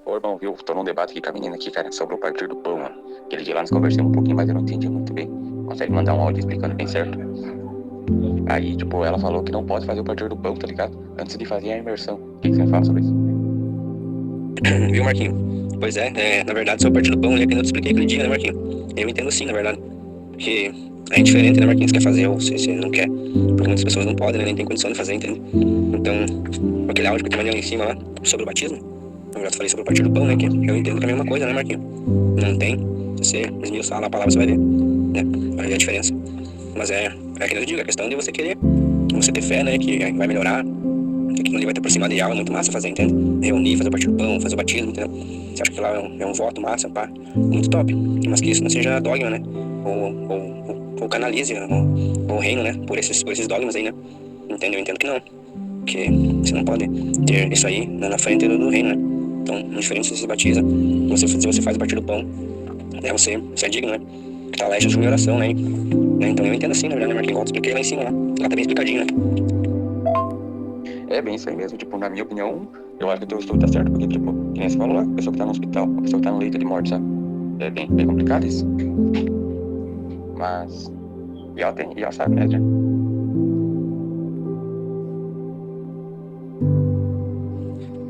Ô, irmão, viu? Tô num debate aqui com a menina aqui, cara, sobre o partir do pão, mano. Aquele dia lá nós conversamos um pouquinho, mas eu não entendi muito bem. Consegue mandar um áudio explicando bem certo? Aí, tipo, ela falou que não pode fazer o partir do pão, tá ligado? Antes de fazer a imersão. O que você me fala sobre isso? Viu, Marquinho? Pois é, na verdade, seu partido pão, é que eu te expliquei aquele dia, né, Marquinho? Eu entendo sim, na verdade. Porque é indiferente, né, Marquinho? Você quer fazer ou você não quer. Porque muitas pessoas não podem, né? Nem tem condição de fazer, entende? Então, aquele áudio que eu te mandei lá em cima lá, sobre o batismo, eu já te falei sobre o partido pão, né? Que eu entendo que é a mesma coisa, né, Marquinho? Não tem. Se você esmiuçar lá a palavra, você vai ver, né? Vai ver a diferença. Mas é que eu digo, é questão de você querer, você ter fé, né? Que vai melhorar, que aquilo ali vai te aproximar de algo, é muito massa fazer, entende? Reunir, fazer o partido pão, fazer o batismo, entendeu? Você acha que lá é um voto massa, pá, muito top. Mas que isso não seja dogma, né? Ou canalize o reino, né? Por esses dogmas aí, né? Entende? Eu entendo que não. Porque você não pode ter isso aí na frente do reino, né? Então, indiferente se você se batiza, se você faz o partido pão, né? Você é digno, né? Que tá lá é jejum e oração, né? Então eu entendo assim, na verdade, né, Marquinhos? Igual eu expliquei lá em cima, lá. Lá tá bem explicadinho, né? É bem isso aí mesmo, tipo, na minha opinião, eu acho que o teu estudo tá certo, porque, tipo, que nem você falou lá, a pessoa que tá no hospital, a pessoa que tá no leito de morte, sabe? É bem complicado isso. Mas, e ela sabe, né, já?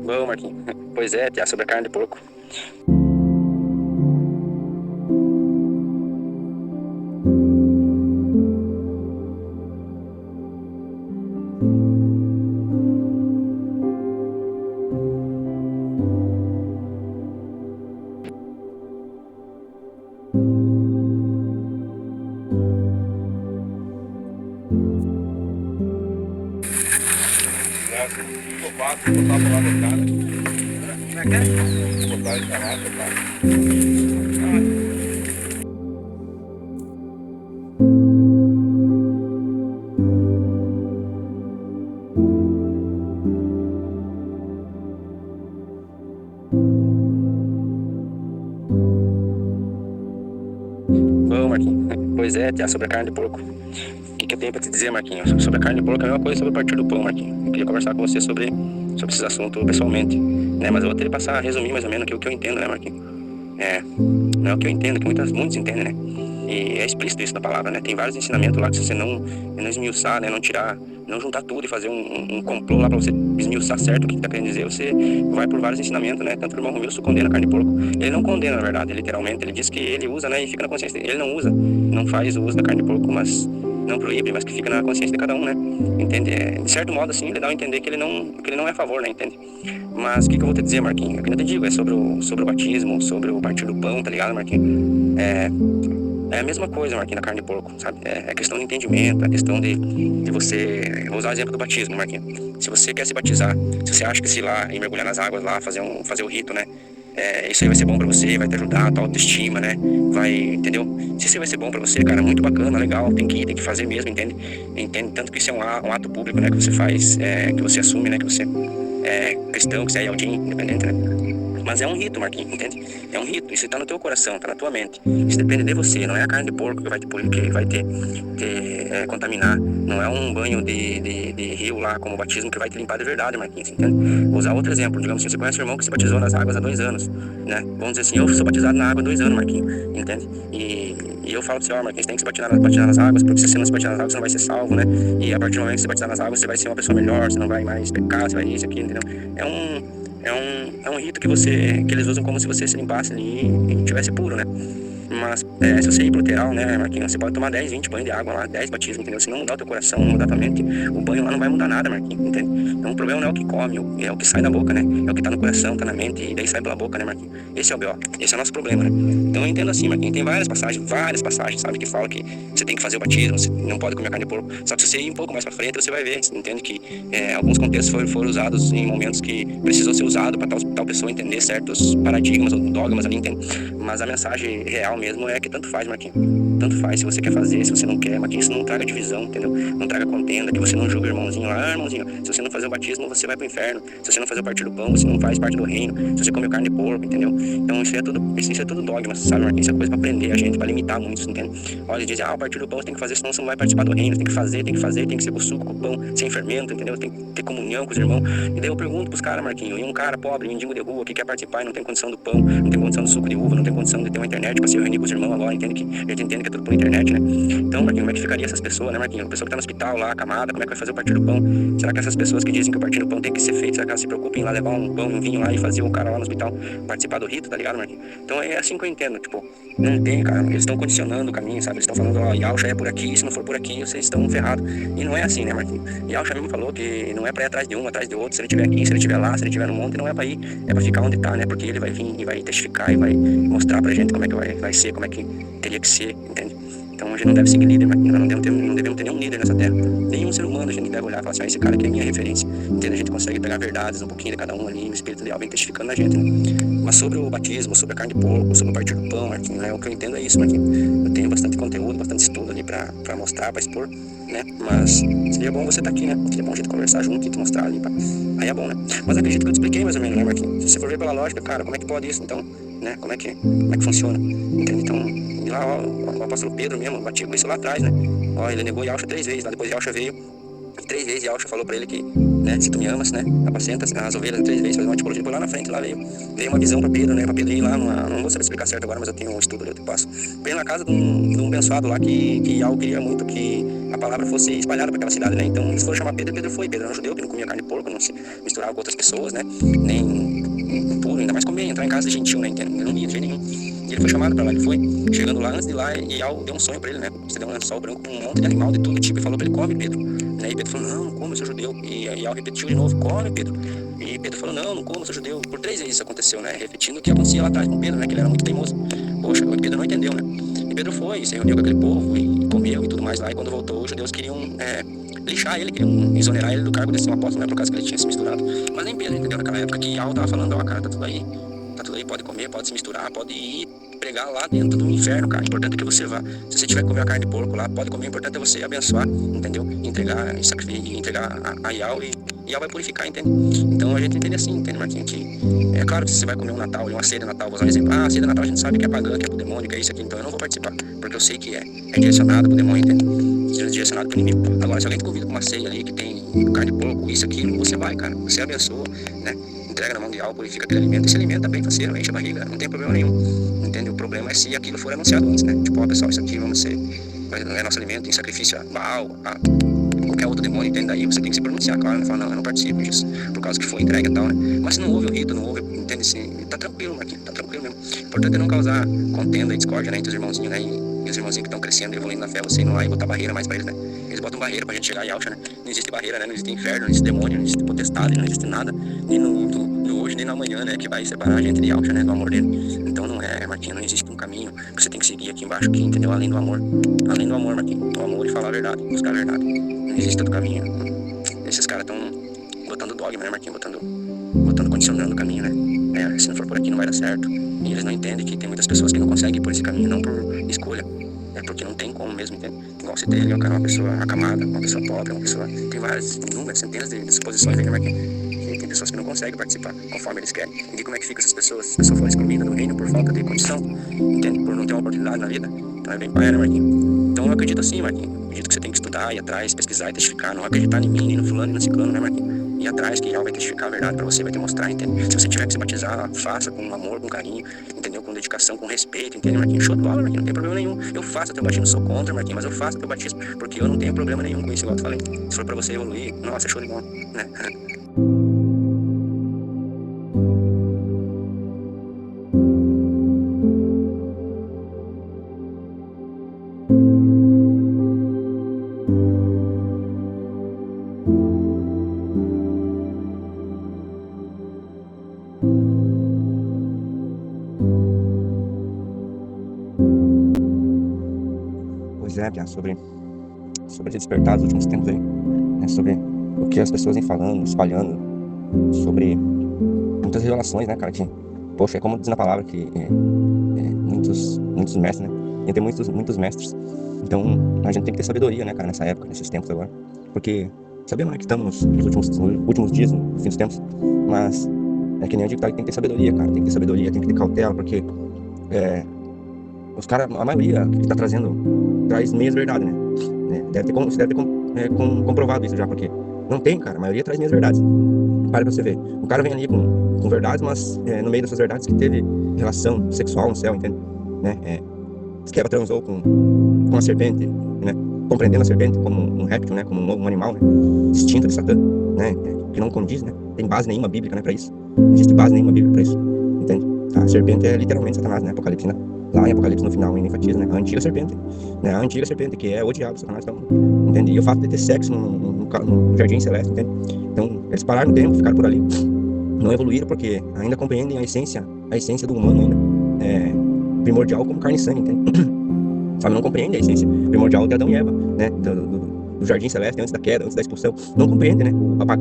Bom, Marquinhos. Pois é, Tiago, sobre a carne de porco. Botar pro lado do cara. Como é que é? Botar e falar, botar. Bom, Marquinhos. Pois é, Tiago, sobre a carne de porco. O que eu tenho pra te dizer, Marquinhos? Sobre a carne de porco é a mesma coisa sobre o partir do pão, Marquinhos. Eu queria conversar com você sobre esses assuntos pessoalmente, né? Mas eu vou ter que passar a resumir mais ou menos aqui o que eu entendo, né, Marquinhos? Não é o que eu entendo, que muitos entendem, né? E é explícito isso na palavra, né? Tem vários ensinamentos lá que se você não esmiuçar, né? Não tirar, não juntar tudo e fazer um complô lá pra você esmiuçar certo o que tá querendo dizer, você vai por vários ensinamentos, né? Tanto o irmão Romilson condena a carne de porco. Ele não condena, na verdade, literalmente. Ele diz que ele usa, né? E fica na consciência dele. Ele não usa, não faz o uso da carne de porco, mas não proíbe, mas que fica na consciência de cada um, né? Entende? De certo modo, assim, ele dá a entender que ele não é a favor, né? Entende? Mas o que eu vou te dizer, Marquinhos? O que eu te digo é sobre o batismo, sobre o partir do pão, tá ligado, Marquinhos? É a mesma coisa, Marquinhos, na carne de porco, sabe? É questão de entendimento, é questão de você... Eu vou usar o exemplo do batismo, Marquinhos. Se você quer se batizar, se você acha que se ir lá e mergulhar nas águas lá, fazer o rito, né? Isso aí vai ser bom pra você, vai te ajudar a tua autoestima, né? Vai, entendeu? Se isso aí vai ser bom pra você, cara, muito bacana, legal, tem que ir, tem que fazer mesmo, entende? Entende? Tanto que isso é um ato público, né? Que você faz, que você assume, né? Que você é cristão, que você é alguém independente, né? Mas é um rito, Marquinhos, entende? É um rito, isso tá no teu coração, tá na tua mente. Isso depende de você, não é a carne de porco que vai te contaminar. Não é um banho de rio lá, como o batismo, que vai te limpar de verdade, Marquinhos, entende? Vou usar outro exemplo, digamos assim, você conhece um irmão que se batizou nas águas há 2 anos, né? Vamos dizer assim, eu sou batizado na água há 2 anos, Marquinhos, entende? E eu falo pra você, ó, Marquinhos, tem que se batizar nas águas, porque se você não se batizar nas águas, você não vai ser salvo, né? E a partir do momento que você batizar nas águas, você vai ser uma pessoa melhor, você não vai mais pecar, você vai isso, aquilo, entendeu? É um rito que eles usam como se você se limpasse ali e tivesse puro, né? Mas se você ir pro literal, né, Marquinhos, você pode tomar 10, 20 banhos de água lá, 10 batismos, entendeu? Se não mudar o teu coração, não mudar a tua mente, o banho lá não vai mudar nada, Marquinhos, entende? Então o problema não é o que come, é o que sai da boca, né? É o que tá no coração, tá na mente e daí sai pela boca, né, Marquinhos? Esse é o B.O., esse é o nosso problema, né? Então eu entendo assim, Marquinhos, tem várias passagens, sabe, que fala que você tem que fazer o batismo, você não pode comer carne de porco. Só que se você ir um pouco mais pra frente, você vai ver, você entende que alguns contextos foram usados em momentos que precisou ser usado para tal pessoa entender certos paradigmas ou dogmas ali, entende? Mas a mensagem real mesmo é que tanto faz, Marquinhos. Tanto faz se você quer fazer, se você não quer, Marquinhos. Isso não traga divisão, entendeu? Não traga contenda, que você não julga o irmãozinho lá. Ah, irmãozinho, se você não fazer o batismo, você vai pro inferno. Se você não fazer o partir do pão, você não faz parte do reino. Se você comer carne de porco, entendeu? Então isso é tudo dogma, sabe, Marquinhos? Isso é coisa pra prender a gente, pra limitar muitos, entende? Olha, eles dizem, o partir do pão você tem que fazer, senão você não vai participar do reino. Tem que fazer, tem que ser com o suco, com o pão, sem fermento, entendeu? Tem que ter comunhão com os irmãos. E daí eu pergunto pros caras, Marquinhos, e um cara pobre, mendigo de rua, que quer participar e não tem condição do pão, não tem condição do suco de uva, não tem condição de ter uma internet pra se reunir com os irmãos agora, entende que a gente entende que é tudo por internet, né? Então, Marquinhos, como é que ficaria essas pessoas, né, Marquinhos? A pessoa que tá no hospital lá, acamada, como é que vai fazer o partir do pão? Será que essas pessoas que dizem que o partir do pão tem que ser feito, será que elas se preocupem em lá levar um pão, um vinho lá e fazer o cara lá no hospital participar do rito, tá ligado, Marquinhos? Então é assim que eu entendo, tipo, não tem, cara, eles estão condicionando o caminho, sabe? Eles estão falando, ó, Yalcha é por aqui, se não for por aqui, vocês estão ferrados. E não é assim, né, Marquinhos? Yalcha mesmo falou que não é pra ir atrás de um, atrás de outro, se ele estiver aqui, se ele estiver lá, se ele estiver no monte, não é pra ir, é pra ficar onde tá, né? Porque ele vai vir e vai testificar e vai mostrar pra gente como é que vai ser, como é que teria que ser, entende? Então a gente não deve seguir líder, Marquinhos, nós não devemos ter nenhum líder nessa terra, nenhum ser humano a gente deve olhar e falar assim, esse cara aqui é minha referência, entende? A gente consegue pegar verdades um pouquinho de cada um ali, o Espírito de Deus vem testificando na gente, né? Mas sobre o batismo, sobre a carne de porco, sobre o partir do pão, Marquinhos, né? O que eu entendo é isso, Marquinhos. Eu tenho bastante conteúdo, bastante estudo ali pra mostrar, pra expor, né? Mas seria bom você estar aqui, né? Seria bom a gente conversar junto e te mostrar ali, aí é bom, né? Mas acredito que eu te expliquei mais ou menos, né, Marquinhos? Se você for ver pela lógica, cara, como é que pode isso, então, né? Como é que funciona, entende? Então, e lá, ó, o apóstolo Pedro mesmo batia com isso lá atrás, né? Ó, ele negou Yalcha 3 vezes, lá depois Yalcha veio, e 3 vezes Yalcha falou pra ele que, né, se tu me amas, né, apacenta as ovelhas 3 vezes, faz uma tipologia, por lá na frente, lá veio uma visão pra Pedro, né, pra Pedro ir lá não vou saber explicar certo agora, mas eu tenho um estudo ali, eu te passo, veio na casa de um abençoado lá que Yalcha queria muito que a palavra fosse espalhada pra aquela cidade, né, então eles foram chamar Pedro e Pedro foi, Pedro era um judeu que não comia carne de porco, não se misturava com outras pessoas, né, nem impuro, ainda mais comer, entrar em casa de gentil, né, entende, não ia de jeito nenhum. E ele foi chamado pra lá, ele foi, chegando lá, antes de lá, e Yal deu um sonho pra ele, né, você deu um lençol branco com um monte de animal de todo tipo, e falou pra ele, come, Pedro, né, e Pedro falou, não come, eu sou judeu, e Yal repetiu de novo, come, Pedro, e Pedro falou, não como, eu sou judeu, por 3 vezes isso aconteceu, né, repetindo o que acontecia lá atrás com Pedro, né, que ele era muito teimoso, poxa, o Pedro não entendeu, né, e Pedro foi, se reuniu com aquele povo, e comeu e tudo mais lá, e quando voltou, os judeus queriam, lixar ele, queriam exonerar ele do cargo de ser um apóstolo, né, por causa que ele tinha se misturado, mas nem Pedro entendeu naquela época que Yal tava falando, ó, cara, tá tudo aí, pode comer, pode se misturar, pode ir pregar lá dentro do inferno, cara. Importante é que você vá. Se você tiver que comer a carne de porco lá, pode comer. Importante é você abençoar, entendeu? Entregar em sacrifício, entregar a Yal e Yal vai purificar, entende? Então a gente entende assim, entende, Marquinhos? Que é claro que se você vai comer um Natal e uma ceia de Natal, vou usar um exemplo. Ah, a ceia de Natal a gente sabe que é pagã, que é pro demônio, que é isso aqui. Então eu não vou participar, porque eu sei que é direcionado pro demônio, entende? Direcionado pro inimigo. Agora, se alguém te convida pra uma ceia ali que tem carne de porco, isso, aquilo, você vai, cara. Você abençoa, né? Entrega na mão de Yal, purifica aquele alimento e se alimenta bem faceiro, enche a barriga, não tem problema nenhum, entende? O problema é se aquilo for anunciado antes, né? Tipo, ó, pessoal, isso aqui vamos ser, é nosso alimento em sacrifício a Baal, a qualquer outro demônio, entende? Daí você tem que se pronunciar, claro, não fala, não, eu não participo disso, por causa que foi entregue e tal, né? Mas se não houve o rito, não houve, entende? Assim, tá tranquilo, Marquinhos, tá tranquilo mesmo. O importante é não causar contenda e discórdia, né, entre os irmãozinhos, né? E os irmãozinhos que estão crescendo e evoluindo na fé, você indo lá e botar barreira mais pra eles, né? Eles botam barreira pra gente chegar a Yalcha, né? Não existe barreira, né? Não existe inferno, não existe demônio, não existe potestade, não existe nada, nem no hoje, nem no amanhã, né? Que vai separar a gente de Yalcha, né? Do amor dele. Então não é, Marquinhos, não existe um caminho que você tem que seguir aqui embaixo, aqui, entendeu? Além do amor, Marquinhos. O amor e falar a verdade, buscar a verdade. Não existe outro caminho. Esses caras estão botando dogma, né, Marquinhos? Botando, condicionando o caminho, né? Se não for por aqui não vai dar certo. E eles não entendem que tem muitas pessoas que não conseguem ir por esse caminho, não por escolha. É porque não tem como mesmo, entende? Igual você tem ali, cara, uma pessoa acamada, uma pessoa pobre, uma pessoa... Tem várias, inúmeras, centenas de suposições aí, né, Marquinhos? E tem pessoas que não conseguem participar conforme eles querem. E como é que fica essas pessoas? Se a pessoa for excluída do reino por falta de condição, entende? Por não ter uma oportunidade na vida. Então é bem paia, né, Marquinhos? Então eu acredito assim, Marquinhos. Acredito que você tem que estudar, ir atrás, pesquisar e testificar. Não acreditar em mim, nem no fulano, nem no ciclano, né, Marquinhos? Ir atrás, que Yal vai testificar a verdade pra você, vai te mostrar, entende? Se você tiver que se batizar, faça com amor, com carinho, entendeu? Com dedicação, com respeito, entende, Marquinhos? Show de bola, Marquinhos, não tem problema nenhum. Eu faço teu batismo, sou contra, Marquinhos, mas eu faço teu batismo, porque eu não tenho problema nenhum com isso, igual eu te falei. Se for pra você evoluir, nossa, é show de bola, né? Pois é, Pia, sobre esse despertar dos últimos tempos aí, né, sobre o que as pessoas vêm falando, espalhando, sobre muitas revelações, né, cara, que, poxa, é como diz na palavra que muitos mestres, né? Ia ter muitos mestres. Então, a gente tem que ter sabedoria, né, cara, nessa época, nesses tempos agora. Porque sabemos, né, que estamos nos últimos dias, no fim dos tempos. Mas é que nem eu digo, tem que ter sabedoria, cara. Tem que ter sabedoria, tem que ter cautela, porque os caras, a maioria que tá trazendo, traz meias verdades, né? Você deve ter comprovado isso já, porque não tem, cara. A maioria traz meias verdades. Para pra você ver. O cara vem ali com verdades, mas no meio dessas verdades que teve relação sexual no céu, entende? Né? Eva transou com uma serpente, né? Compreendendo a serpente como um réptil, né? Como um animal, né? Distinto de Satã, né? Que não condiz, né? Tem base nenhuma bíblica, né? Para isso. Não existe base nenhuma bíblica para isso, entende? A serpente é literalmente Satanás, né? Apocalipse, né? Lá em Apocalipse, no final, ele enfatiza, né? A antiga serpente, né? A antiga serpente, que é o diabo, Satanás, então, entende? E o fato de ter sexo no jardim celeste, entende? Então, eles pararam no tempo, ficaram por ali, não evoluíram porque ainda compreendem a essência do humano ainda, primordial como carne e sangue, entende? Sabe, não compreende a essência primordial de Adão e Eva, né? Do jardim celeste, antes da queda, antes da expulsão. Não compreende, né?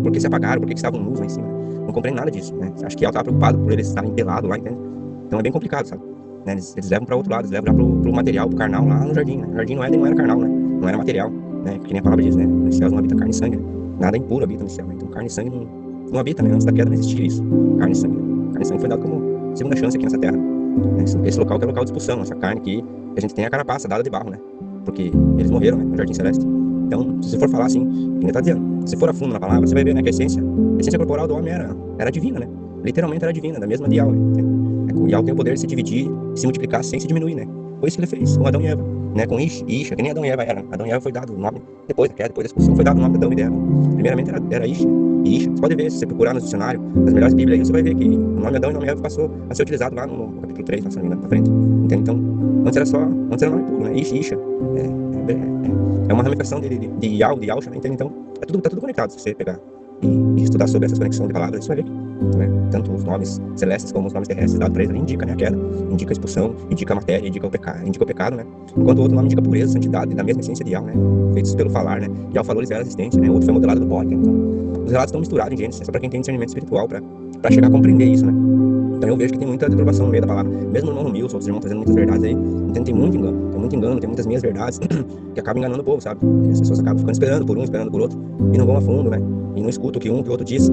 Por que se apagaram, por que estavam nus lá em cima. Não compreende nada disso, né? Acho que ela estava preocupado por eles estarem pelados lá, entende? Então é bem complicado, sabe? Né? Eles levam para outro lado, eles levam já pro material, pro carnal lá no jardim, né? O jardim no Éden não era carnal, né? Não era material, né? Porque nem a palavra diz, né? Nos céus não habita carne e sangue, né? Nada impuro habita no céu, né? Então carne e sangue não habita, né? Antes da queda não existia isso. Carne e sangue foi dado como segunda chance aqui nessa terra, né? Esse local que é o local de expulsão, essa carne que a gente tem a carapaça dada de barro, né? Porque eles morreram, né? No jardim celeste. Então, se você for falar assim, que nem tá dizendo, se for a fundo na palavra, você vai ver, né? Que a essência corporal do homem era divina, né? Literalmente era divina, da mesma de Yahweh. O Yahweh tem o poder de se dividir, se multiplicar sem se diminuir, né? Foi isso que ele fez com Adão e Eva, né? Com Isha, que nem Adão e Eva era. Adão e Eva foi dado o nome, depois da queda, depois da expulsão, foi dado o nome de Adão e de Eva. Primeiramente era Isha. E Isha, você pode ver, se você procurar no dicionário, nas melhores bíblias aí, você vai ver que o nome Adão e o nome Eva passou a ser utilizado lá no capítulo 3, se não me engano, pra frente. Entende? Então, antes era nome puro, né? Isha. É uma ramificação de Yahweh, de Yahusha, né? Entende? Então, tá tudo conectado, se você pegar e estudar sobre essas conexões de palavras, você vai ver que, né, tanto os nomes celestes como os nomes terrestres dados para eles ali indica, né, a queda, indica a expulsão, indica a matéria, indica o pecado, né, enquanto o outro nome indica pureza, santidade, da mesma essência de Yahweh, né, feitos pelo falar, né, Yahweh falou, eles eram existentes, né, o outro foi modelado do pó, então os relatos estão misturados em Gênesis, é só para quem tem discernimento espiritual, para chegar a compreender isso, né. Então eu vejo que tem muita deturpação no meio da palavra, mesmo o irmão Romilson, outros irmãos trazendo muitas verdades aí, então tem muito engano, tem muitas minhas verdades que acabam enganando o povo, sabe? E as pessoas acabam ficando esperando por um, esperando por outro, e não vão a fundo, né? E não escutam o que o outro diz.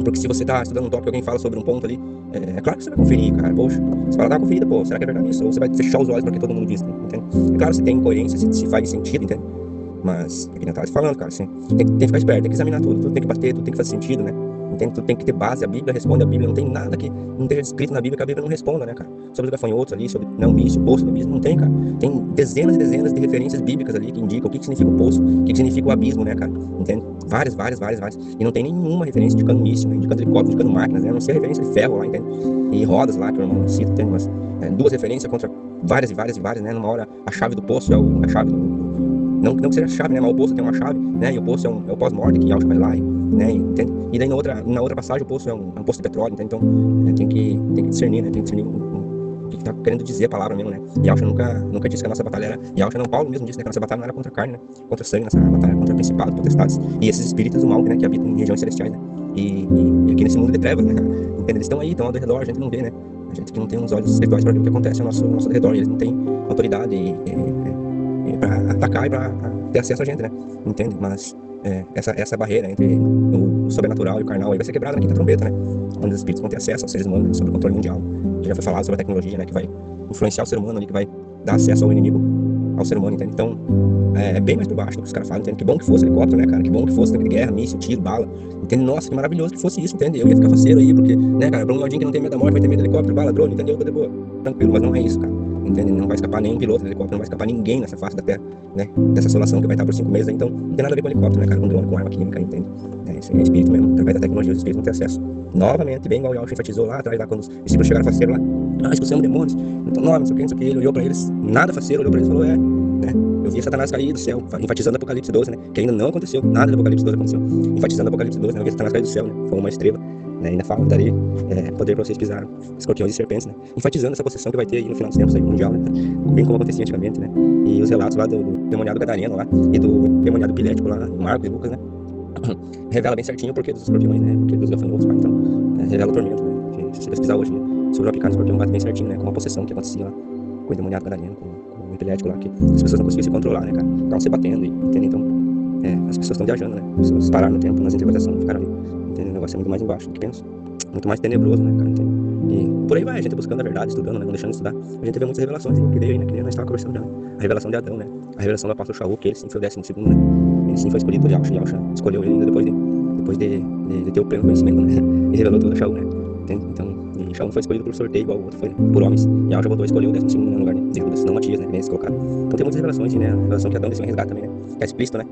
Porque se você tá estudando um tópico e alguém fala sobre um ponto ali, é claro que você vai conferir, cara. Poxa, você fala, dá uma conferida, pô, será que é verdade isso? Ou você vai fechar os olhos porque todo mundo diz, entende? É claro, se tem incoerência, se faz sentido, entende? Mas, é que nem eu tava te falando, cara, assim, tem que ficar esperto, tem que examinar tudo tem que bater, tudo tem que fazer sentido, né? Entende? Tudo tem que ter base, a Bíblia responde a Bíblia, não tem nada que não esteja escrito na Bíblia que a Bíblia não responda, né, cara? Sobre os gafanhotos ali, sobre o poço do abismo, não tem, cara. Tem dezenas e dezenas de referências bíblicas ali que indicam o que significa o poço, o que significa o abismo, né, cara? Entende? Várias. E não tem nenhuma referência de cano míssil, né? De cano helicóptero, de cano máquinas, né? A não ser a referência de ferro lá, entende? E rodas lá, que o irmão cita, tem umas duas referências contra várias, né? Numa hora a chave do poço é a chave do... Não que seja a chave, né? Mas o poço tem uma chave, né? E o poço é o pós-morte que Yahweh vai lá, né? Entende? E daí na outra passagem o poço é um poço de petróleo, entende? Então tem que discernir, né? Tem que discernir o que tá querendo dizer a palavra mesmo, né? Yahweh nunca disse que a nossa batalha era... Yahweh não, Paulo mesmo disse, né? Que a nossa batalha não era contra a carne, né? Contra o sangue, nossa batalha era contra principados, potestades e esses espíritos do mal, né? Que habitam em regiões celestiais, né? E aqui nesse mundo de trevas, né? Entende? Eles estão aí, estão ao redor, a gente não vê, né? A gente que não tem uns olhos espirituais para ver o que acontece ao nosso redor, e eles não têm autoridade para atacar e para ter acesso a gente, né? Entende? Mas essa barreira entre o sobrenatural e o carnal aí vai ser quebrada na quinta trombeta, né? Onde os espíritos vão ter acesso aos seres humanos, né? Sobre o controle mundial. Que já foi falado sobre a tecnologia, né? Que vai influenciar o ser humano ali, que vai dar acesso ao inimigo, ao ser humano, entende? Então, é bem mais por baixo do que os caras falam, entende? Que bom que fosse helicóptero, né, cara? Que bom que fosse guerra, míssil, tiro, bala, entende? Nossa, que maravilhoso que fosse isso, entende? Eu ia ficar faceiro aí, porque, né, cara, pra um gordinho que não tem medo da morte vai ter medo de helicóptero, bala, drone, entendeu? Tá de boa, tranquilo, mas não é isso, cara. Entende? Não vai escapar nenhum piloto de helicóptero, não vai escapar ninguém nessa face da Terra, né? Dessa assolação que vai estar por 5 meses aí, então não tem nada a ver com helicóptero, né, cara? Com drone, com arma química, entende? Isso é espírito mesmo, através da tecnologia os espíritos vão ter acesso. Novamente, bem igual o Yahweh enfatizou lá atrás, lá quando os discípulos chegaram faceiros lá, expulsamos demônios, então não sei o que, ele olhou pra eles, nada faceiro, olhou pra eles e falou, né? Eu vi Satanás cair do céu, enfatizando Apocalipse 12, né? Que ainda não aconteceu, nada de Apocalipse 12 aconteceu, enfatizando Apocalipse 12, né? Eu vi Satanás cair do céu, né? Foi uma estrela, né? Ainda fala, darei poder pra vocês pisar escorpiões e serpentes, né? Enfatizando essa possessão que vai ter aí no final dos tempos aí, mundial, né? Bem como acontecia antigamente, né? E os relatos lá do demoniado gadareno lá, e do demoniado pilético lá, Marcos e Lucas, né? Revela bem certinho o porquê dos escorpiões, né? Porque dos gafanhotos, então, revela o tormento, né? se você pesquisar hoje, né, sobre o aplicado escorpião, bate bem certinho, né, com uma possessão que acontecia lá, com o endemoniado gadareno, com o epilético lá, que as pessoas não conseguiam se controlar, né, cara, estavam se batendo, entendeu? Então, as pessoas estão viajando, né, as pessoas pararam no tempo, nas interpretações, ficaram ali, entendeu? O negócio é muito mais embaixo do que pensa, muito mais tenebroso, né, cara, entendeu? E por aí vai, a gente buscando a verdade, estudando, né, não deixando de estudar, a gente vê muitas revelações, que veio aí, né, que nem nós estávamos conversando já, né? A revelação de Adão, né, a revelação do apóstolo Shaul, que ele sim foi o 12º, né, ele sim foi escolhido por Yahshua, Yahshua escolheu ele ainda depois de ter o pleno conhecimento, né, e revelou tudo a Shaul, né, entende? Então, e Shaul não foi escolhido por sorteio igual o outro foi, né, por homens, e Yahshua voltou a escolher o 12º no lugar de Judas, não Matias, né, que nem eles colocaram. Então tem muitas revelações, né, a revelação que Adão desceu em resgate também, né, que é explícito, né,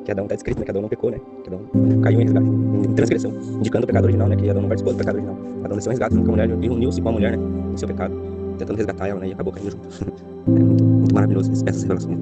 que Adão tá descrito, né, que Adão não pecou, né, que Adão caiu em resgate, em transgressão, indicando o pecado original, né, que Adão não participou do pecado original. Adão desceu em resgate com a mulher e uniu-se com a mulher, né, em seu pecado, tentando resgatar ela, né, e acabou caindo junto. É muito, muito maravilhoso essas revelações.